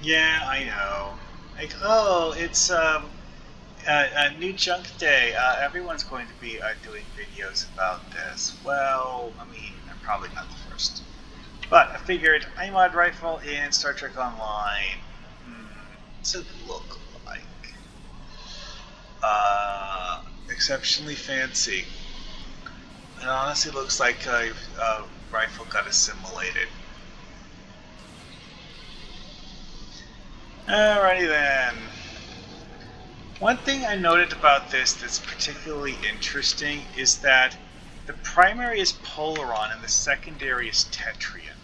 Yeah, I know. Like, oh, it's a new junk day. Everyone's going to be doing videos about this. Well, I mean, I'm probably not the first. But I figured IMOD Rifle in Star Trek Online. What's it look like? Exceptionally fancy. It honestly looks like a rifle got assimilated. Alrighty then. One thing I noted about this that's particularly interesting is that the primary is Polaron and the secondary is Tetrian.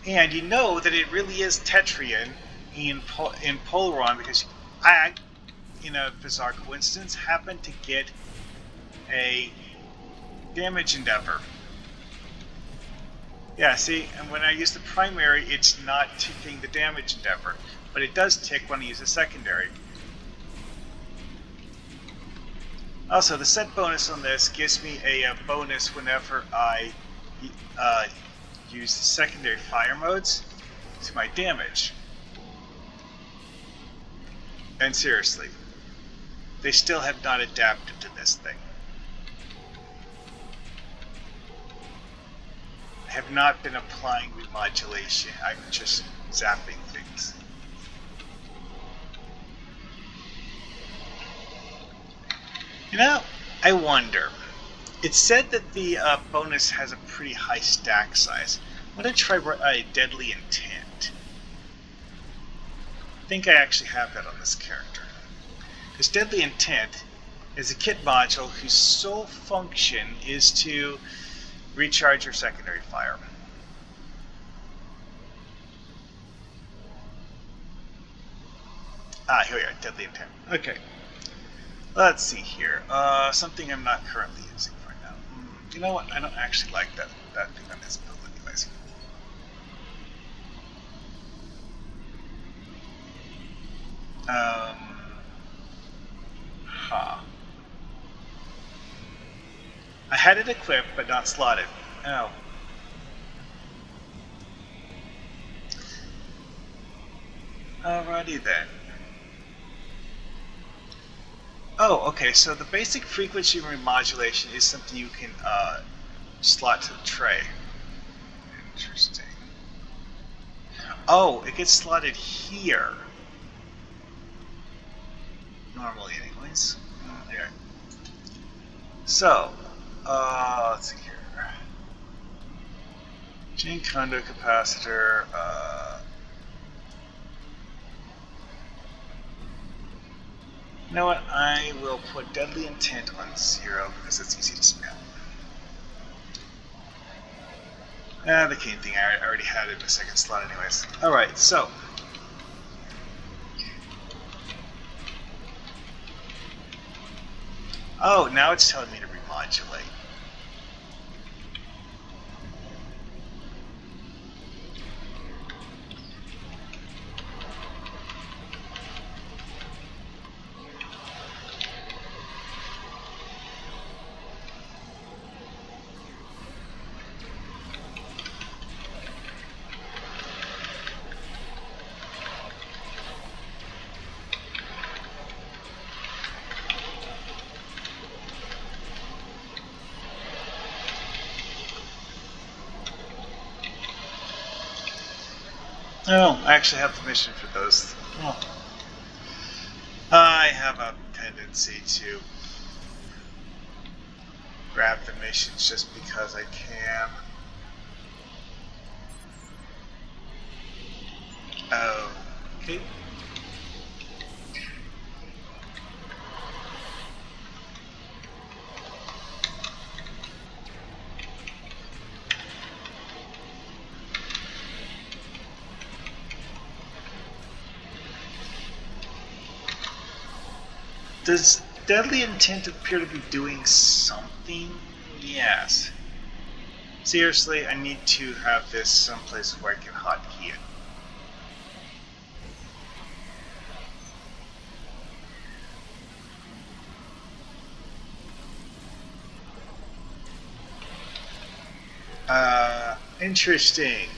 And you know that it really is Tetrian in Polaron because I, in a bizarre coincidence, happened to get a damage endeavor. Yeah, see, and when I use the primary, it's not ticking the damage endeavor, but it does tick when I use the secondary. Also, the set bonus on this gives me a bonus whenever I use the secondary fire modes to my damage. And seriously, they still have not adapted to this thing. I have not been applying remodulation, I'm just zapping things. You know, I wonder. It's said that the bonus has a pretty high stack size. I'm going to try Deadly Intent. I think I actually have that on this character. Because Deadly Intent is a kit module whose sole function is to recharge your secondary fire. Here we are, Deadly Intent. Okay. Let's see here. Something I'm not currently using right now. You know what? I don't actually like that thing on this build anyways. I had it equipped, but not slotted. Oh. Alrighty then. Oh, okay, so the basic frequency remodulation is something you can slot to the tray. Interesting. Oh, it gets slotted here. Normally, anyways. There. So, let's see here. Chain conduit capacitor. You know what? I will put Deadly Intent on 0 because it's easy to spam. The cane thing, I already had it in the second slot anyways. Alright, so. Oh, now it's telling me to remodulate. Oh, I actually have the mission for those. Oh. I have a tendency to grab the missions just because I can. Okay. Does Deadly Intent appear to be doing something? Yes. Seriously, I need to have this someplace where I can hotkey it. Interesting.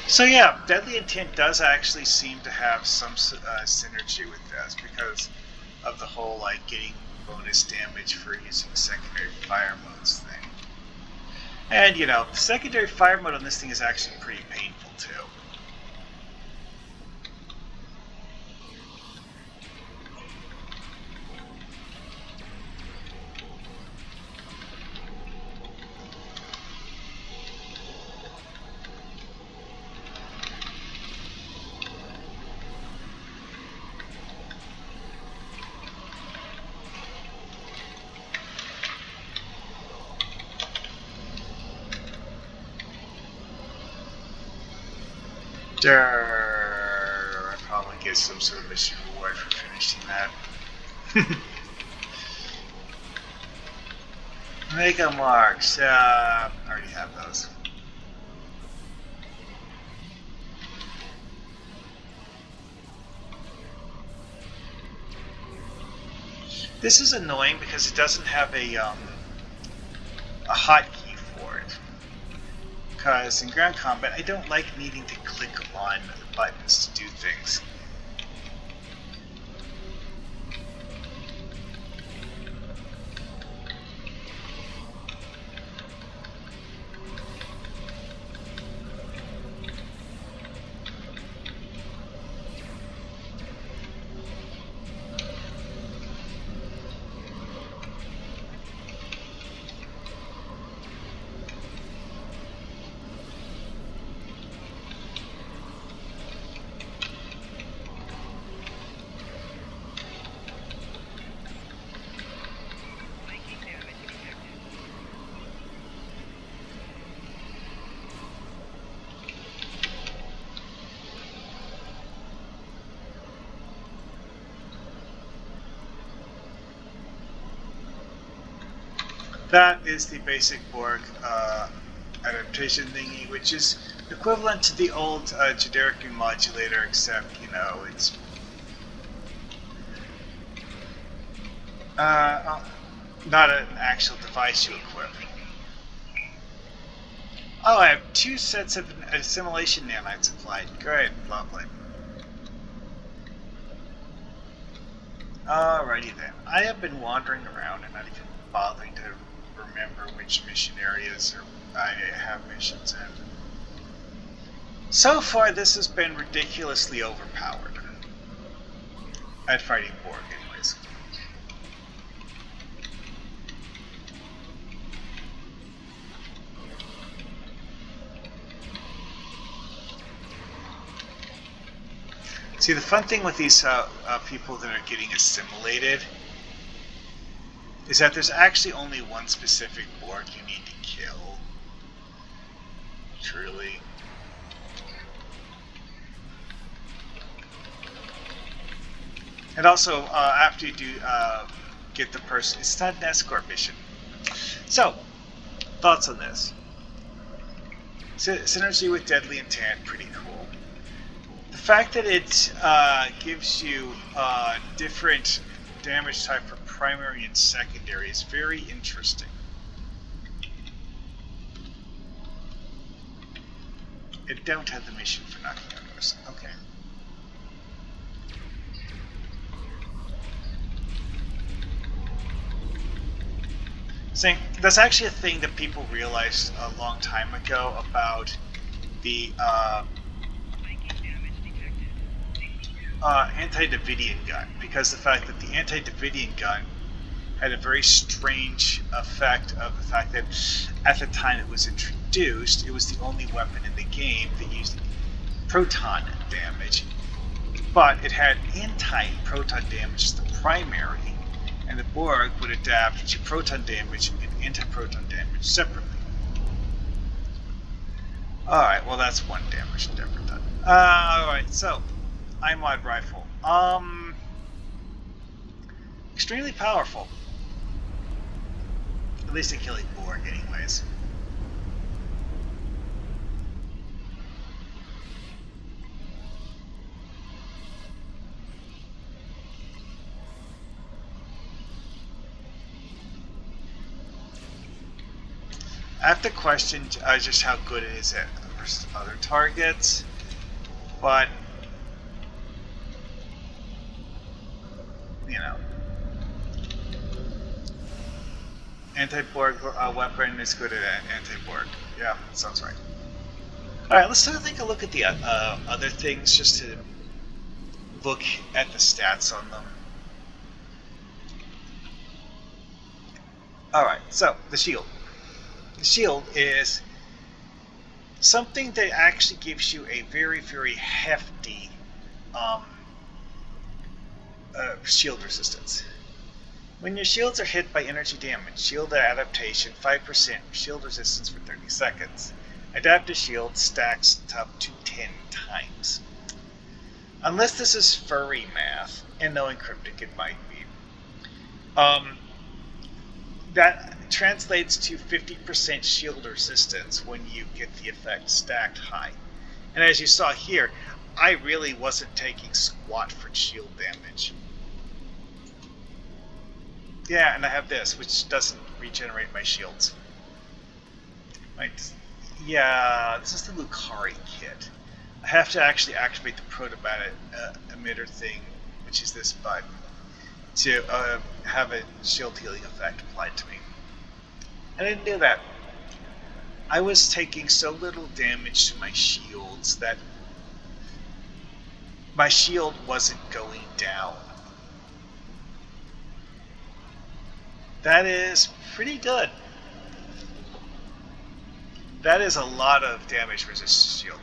So yeah, Deadly Intent does actually seem to have some synergy with this because of the whole like getting bonus damage for using secondary fire modes thing. And you know, the secondary fire mode on this thing is actually pretty painful too. I probably get some sort of mission reward for finishing that. Mega marks. I already have those. This is annoying because it doesn't have a hotkey for it. Because in ground combat, I don't like needing to click on the buttons to do things. That is the basic Borg adaptation thingy, which is equivalent to the old generic modulator, except, you know, it's not an actual device you equip. Oh, I have 2 sets of assimilation nanites applied. Great, lovely. Alrighty then. I have been wandering around and not even bothering to remember which mission areas I have missions in. So far, this has been ridiculously overpowered. At fighting Borg, anyways. See, the fun thing with these people that are getting assimilated is that there's actually only one specific Borg you need to kill. Truly. And also, after you do get the person, it's not an escort mission. So, thoughts on this? Synergy with Deadly Intent, pretty cool. The fact that it gives you different damage type for primary and secondary is very interesting. I don't have the mission for knocking out doors. Okay. See, that's actually a thing that people realized a long time ago about the anti-Davidian gun, because the fact that the anti-Davidian gun had a very strange effect of the fact that at the time it was introduced, it was the only weapon in the game that used proton damage, but it had anti-proton damage as the primary, and the Borg would adapt to proton damage and anti-proton damage separately. Alright, well that's one damage never done. Alright, so iMod rifle. Extremely powerful. At least at killing Borg, anyways. I have to question just how good it is at versus other targets, but you know, anti-Borg weapon is good at anti-Borg. Yeah, that sounds right. All right, let's take a look at the other things just to look at the stats on them. All right, so the shield. The shield is something that actually gives you a very, very hefty shield resistance. When your shields are hit by energy damage, shield adaptation 5%, shield resistance for 30 seconds. Adaptive shield stacks up to 10 times. Unless this is furry math, and knowing cryptic it might be. That translates to 50% shield resistance when you get the effect stacked high. And as you saw here, I really wasn't taking squat for shield damage. Yeah, and I have this, which doesn't regenerate my shields. Right. Yeah, this is the Lucari kit. I have to actually activate the protomatter emitter thing, which is this button, to have a shield healing effect applied to me. I didn't do that. I was taking so little damage to my shields that my shield wasn't going down. That is pretty good. That is a lot of damage resistance shield.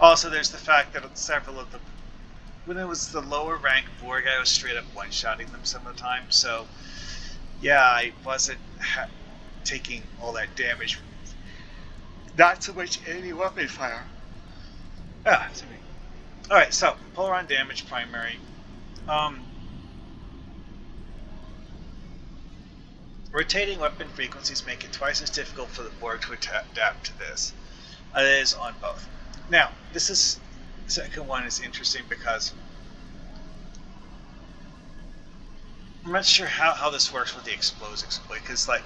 Also, there's the fact that several of them, when it was the lower rank Borg, I was straight up one-shotting them some of the time. So, yeah, I wasn't taking all that damage. Not so much enemy weapon fire. Ah, to me. Alright, so, Polaron damage primary. Rotating weapon frequencies make it twice as difficult for the Borg to adapt to this. It is on both. Now, the second one is interesting because I'm not sure how this works with the expose exploit, because like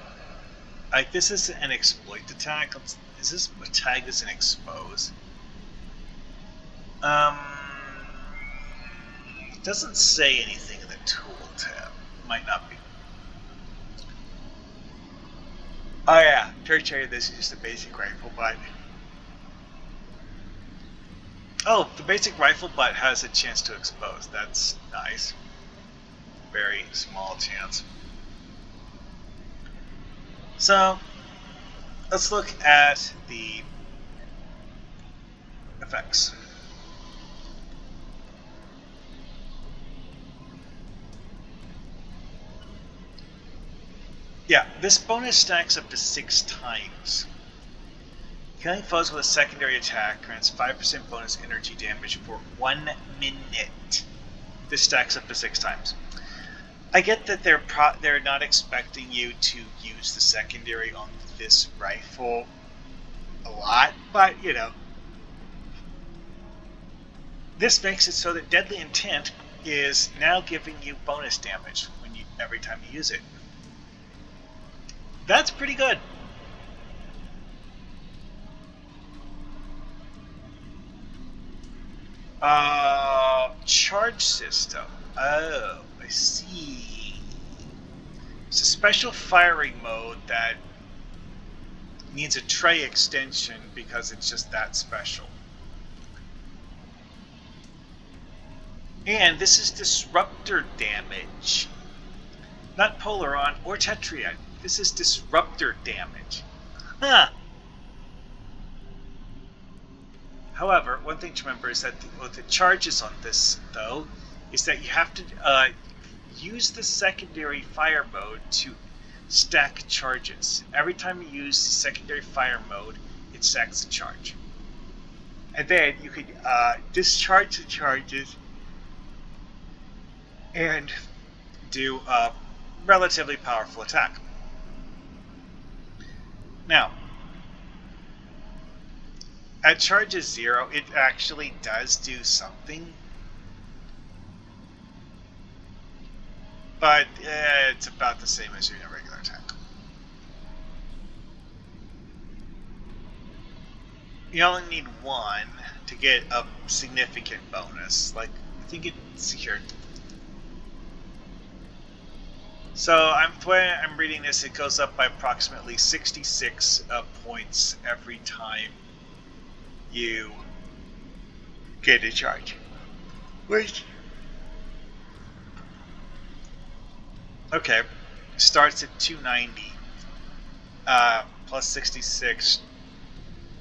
this is an exploit attack. Is this tagged as an expose? It doesn't say anything in the tool tab. Might not be. Oh yeah, tertiary, this is just a basic rifle butt. Oh, the basic rifle butt has a chance to expose. That's nice. Very small chance. So, let's look at the effects. Yeah, this bonus stacks up to 6 times. Killing foes with a secondary attack grants 5% bonus energy damage for 1 minute. This stacks up to 6 times. I get that they're not expecting you to use the secondary on this rifle a lot, but you know, this makes it so that Deadly Intent is now giving you bonus damage every time you use it. That's pretty good. Charge system. Oh, I see. It's a special firing mode that needs a tray extension because it's just that special. And this is disruptor damage. Not Polaron or Tetrion. This is disruptor damage. Huh. However, one thing to remember is that the charges on this, though, is that you have to use the secondary fire mode to stack charges. Every time you use the secondary fire mode, it stacks a charge. And then you can discharge the charges and do a relatively powerful attack. Now, at charges 0, it actually does do something. But it's about the same as doing a regular attack. You only need 1 to get a significant bonus. Like, I think it's here. So when I'm reading this, it goes up by approximately 66 points every time you get a charge. Which, okay, starts at 290 plus 66.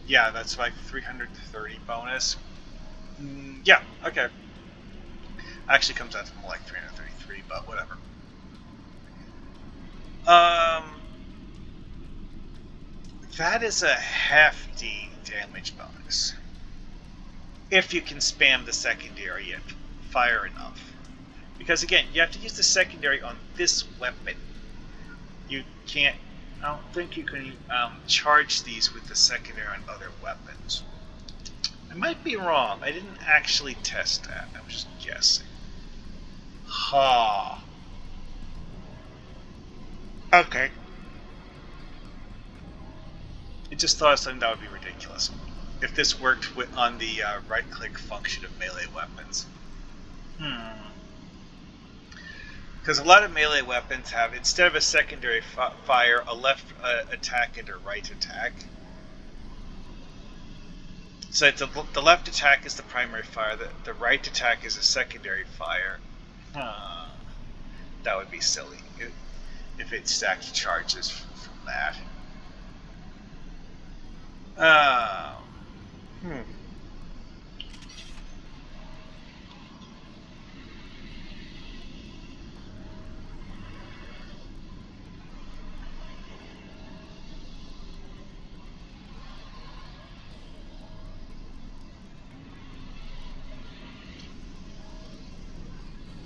Yeah, that's like 330 bonus. Yeah, okay. Actually comes out to more like 333, but whatever. That is a hefty damage bonus. If you can spam the secondary and fire enough. Because again, you have to use the secondary on this weapon. You can't, I don't think you can charge these with the secondary on other weapons. I might be wrong. I didn't actually test that. I was just guessing. Ha. Okay. I just thought of something that would be ridiculous. If this worked on the right-click function of melee weapons. Because a lot of melee weapons have, instead of a secondary fire, a left attack and a right attack. So the left attack is the primary fire, the right attack is a secondary fire. That would be silly if it stacked charges from that.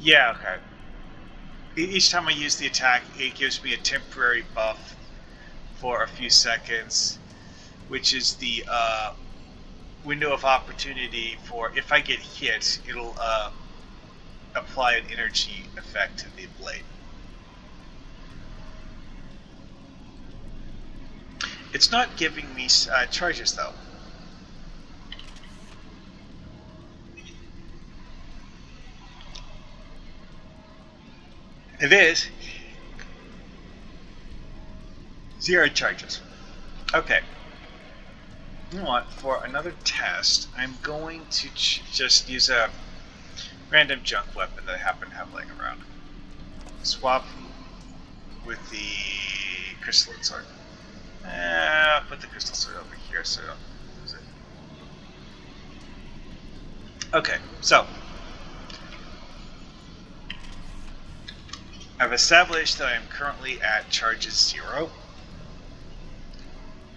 Yeah, okay. Each time I use the attack, it gives me a temporary buff for a few seconds, which is the window of opportunity for, if I get hit, it'll apply an energy effect to the blade. It's not giving me charges, though. It is 0 charges. Okay. You know what? For another test, I'm going to just use a random junk weapon that I happen to have laying around. Swap with the crystalline sword. Put the crystal sword over here so I don't lose it. Okay, so I've established that I am currently at charges 0.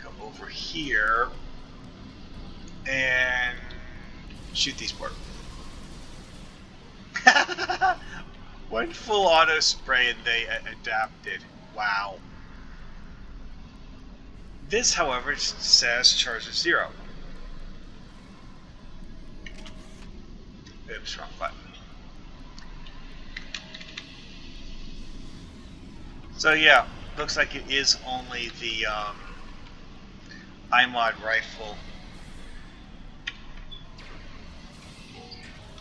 Go over here and shoot these four. One full auto spray and they adapted. Wow. This, however, says charges 0. Oops, wrong button. So yeah, looks like it is only the iMod rifle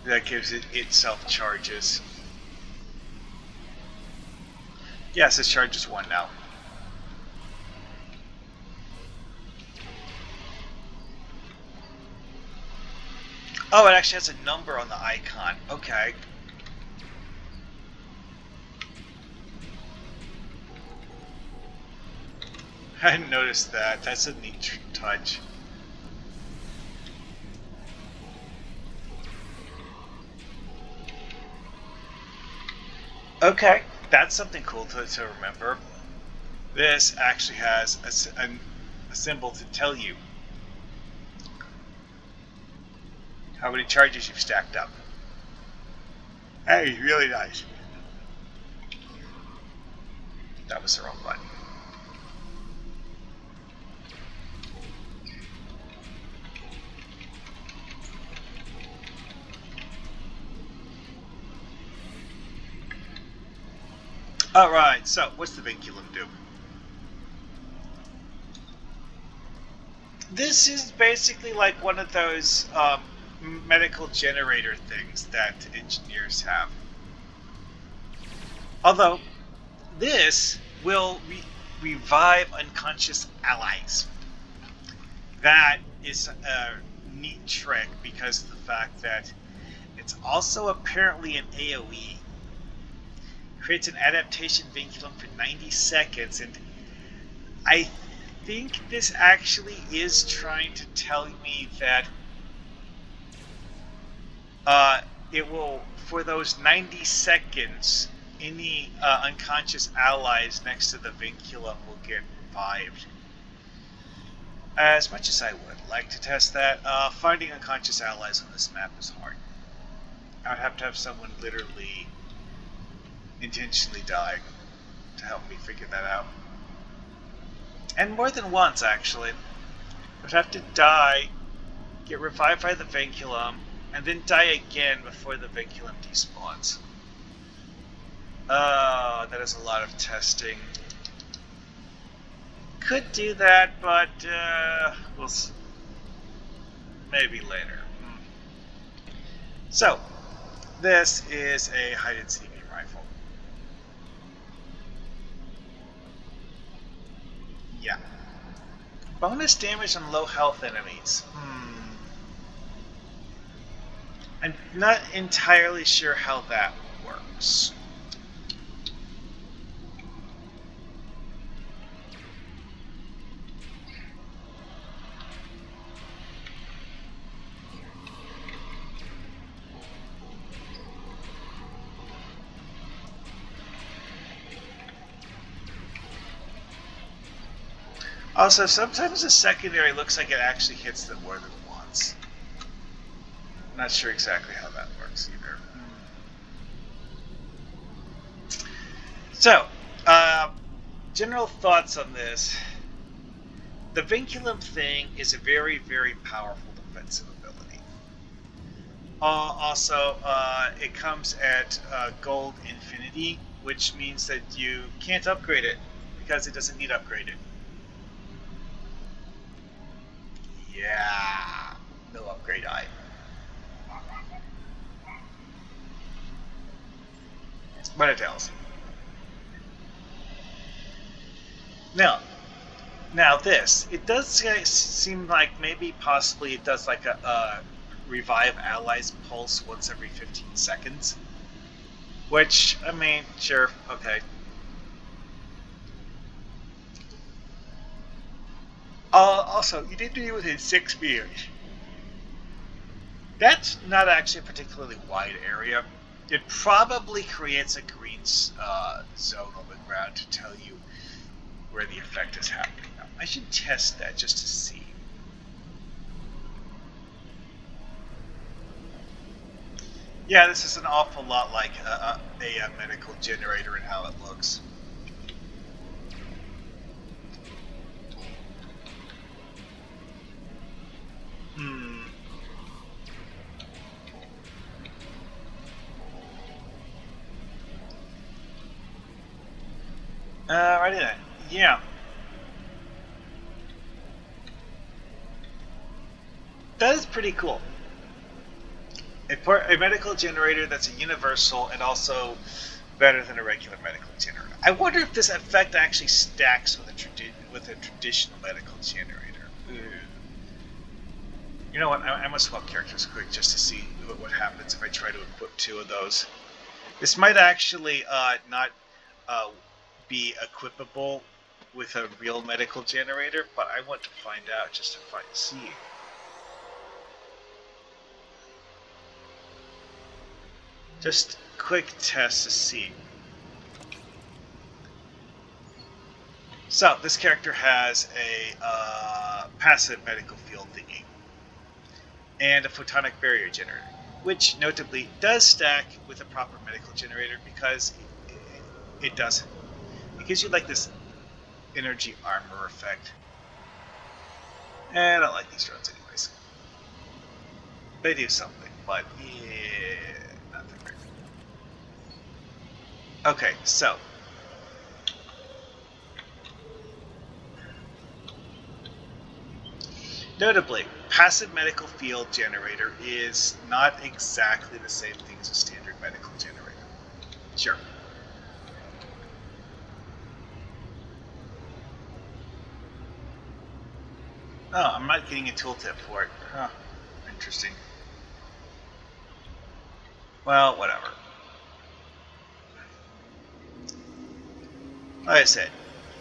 that gives it itself charges. Yes, it charges 1 now. Oh, it actually has a number on the icon. Okay. I hadn't noticed that. That's a neat touch. Okay, that's something cool to remember. This actually has a symbol to tell you how many charges you've stacked up. Hey, really nice. That was the wrong button. Alright, so what's the Vinculum do? This is basically like one of those medical generator things that engineers have. Although, this will revive unconscious allies. That is a neat trick because of the fact that it's also apparently an AoE. Creates an adaptation vinculum for 90 seconds, and I think this actually is trying to tell me that it will, for those 90 seconds, any unconscious allies next to the vinculum will get revived. As much as I would like to test that, finding unconscious allies on this map is hard. I would have to have someone literally intentionally die to help me figure that out. And more than once, actually. I would have to die, get revived by the vinculum, and then die again before the vinculum despawns. That is a lot of testing. Could do that, but we'll see. Maybe later. So, this is a hide-and-seek rifle. Yeah. Bonus damage on low health enemies. I'm not entirely sure how that works. Also, sometimes the secondary looks like it actually hits them more than once. Not sure exactly how that works either. So, general thoughts on this. The Vinculum thing is a very, very powerful defensive ability. Also, it comes at gold infinity, which means that you can't upgrade it because it doesn't need upgraded. Yeah, no upgrade item. But it tells. Now this, it does seem like maybe possibly it does like a revive allies pulse once every 15 seconds. Which, I mean, sure, okay. Also, you need to be within 6 meters. That's not actually a particularly wide area. It probably creates a green zone on the ground to tell you where the effect is happening. Now, I should test that just to see. Yeah, this is an awful lot like a medical generator and how it looks. Righty then. Yeah. That is pretty cool. A medical generator that's a universal and also better than a regular medical generator. I wonder if this effect actually stacks with a traditional medical generator. You know what? I must swap characters quick just to see what happens if I try to equip 2 of those. This might actually not be equipable with a real medical generator, but I want to find out just to see. Just quick test to see. So this character has a passive medical field thingy and a photonic barrier generator, which notably does stack with a proper medical generator because it does. It gives you like this energy armor effect. And I don't like these drones anyways. They do something, but yeah, not that great. Okay, so Notably, passive medical field generator is not exactly the same thing as a standard medical generator. Sure. Oh, I'm not getting a tooltip for it. Huh. Interesting. Well, whatever. Like I said,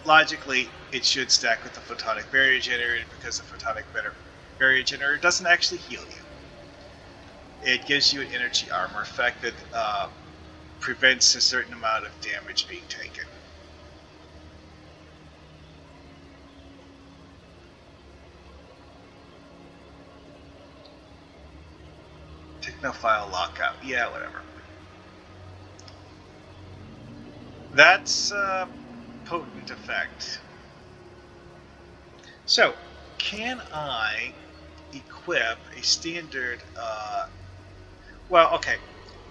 logically, it should stack with the photonic barrier generator because the photonic barrier generator doesn't actually heal you. It gives you an energy armor effect that prevents a certain amount of damage being taken. Technophile lockout. Yeah, whatever. That's a potent effect. So, can I equip a standard, well, okay,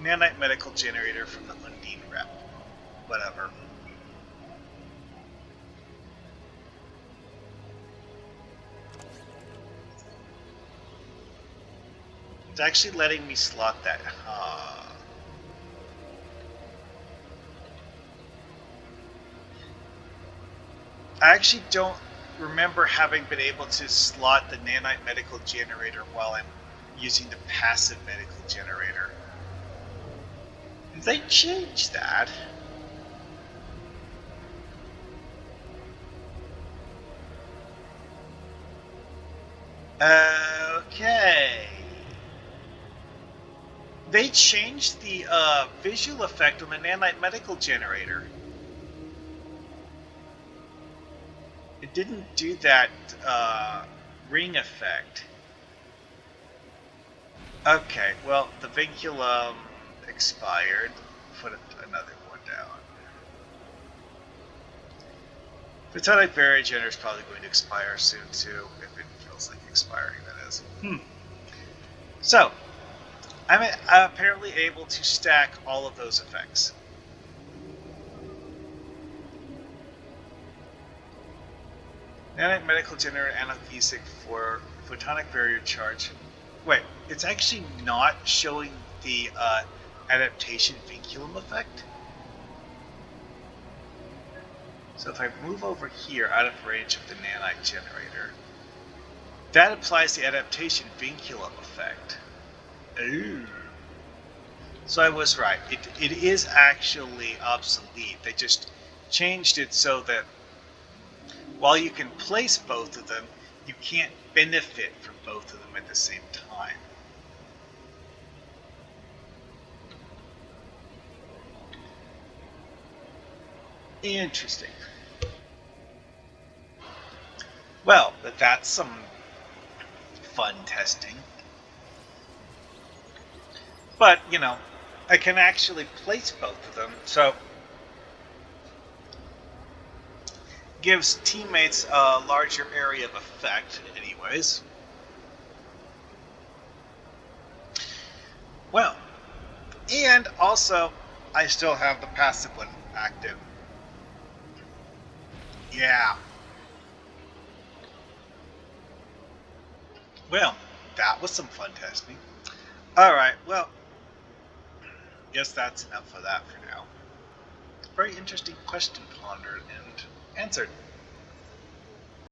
nanite medical generator from the Undine rep? Whatever. It's actually letting me slot that. I actually don't remember having been able to slot the nanite medical generator while I'm using the passive medical generator. Did they change that? Okay. They changed the visual effect on the nanite medical generator. It didn't do that ring effect. Okay, well, the Vinculum expired. Put another one down. Photonic barrier generator is probably going to expire soon too, if it feels like expiring, that is. So, I'm apparently able to stack all of those effects. Nanite medical generator analgesic for photonic barrier charge. Wait, it's actually not showing the adaptation vinculum effect? So if I move over here out of range of the nanite generator, that applies the adaptation vinculum effect. Ooh. So I was right. It is actually obsolete. They just changed it so that while you can place both of them, you can't benefit from both of them at the same time. Interesting. Well, that's some fun testing. But, you know, I can actually place both of them, so gives teammates a larger area of effect anyways. Well, and also I still have the passive one active. Yeah. Well, that was some fun testing. Alright, well, guess that's enough for that for now. Very interesting question pondered and answered.